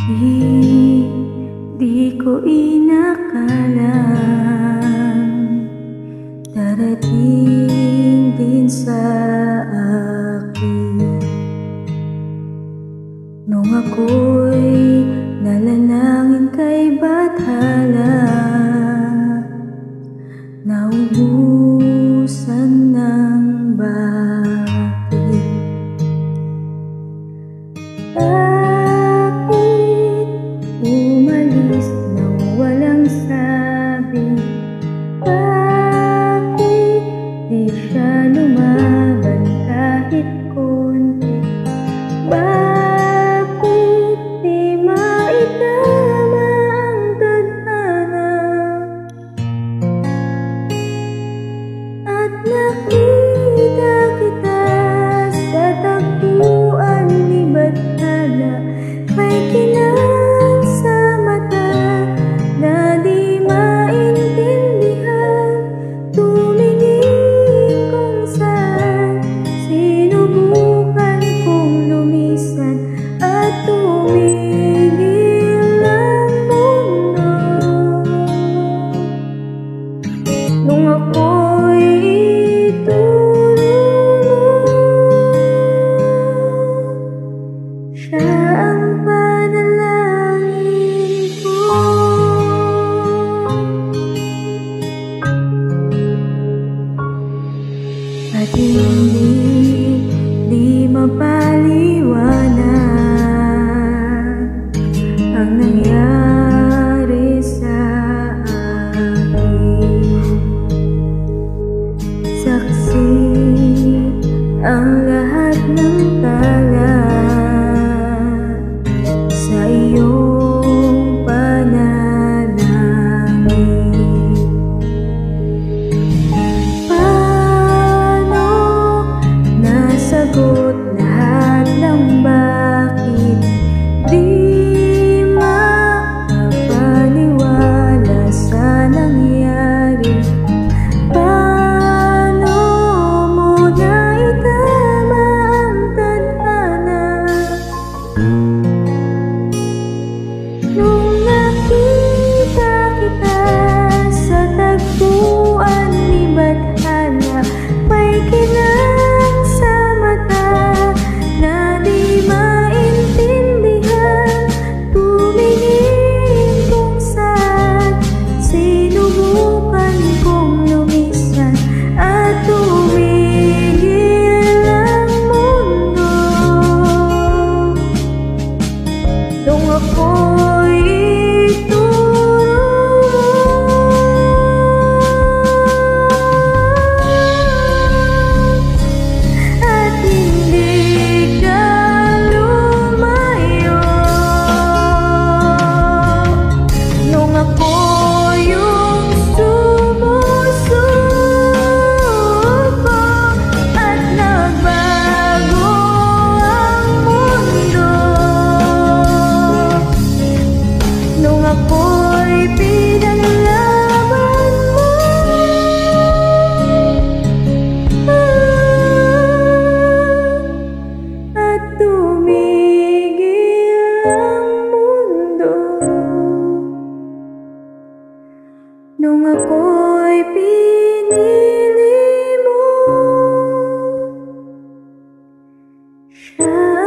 Di ko inakalang darating din sa akin nung ako'y nalanangin kay Bathala, naubusan ng bakit. Bakit umalis nang walang sabi? Bakit di siya lumaban kahit konti? Bakit di maitama ang tadhana? At nakita kita sa tagpuan ni Bathala, may kinang sa mata na di maintindihan. Tumingin kung saan, sinubukan kong lumisan at tumigil ang mundo. Nung ako'y itulog, siya ang panalangin ko. At hindi mapaliwanag ang nangyari sa akin. Saksi ang lahat ng tala sa iyong panalangin. Paano nasagot lahat ng bakit? Di makapaniwala sa nangyari. Paano mo naitama ang tadhana? Nung nakita kita sa tagpuan ni Bathala, may kinang sa mata na di maintindihan. Tumingin kung saan, sinubukan kong lumisan at tumigil ang mundo. Nung ako'y itulog at hindi ka lumayo, nung ako yung sumusuko at nagbago ang mundo, nung ako'y pinaglaban mo, at tumigil ang mundo, nung ako'y pinili mo. Siya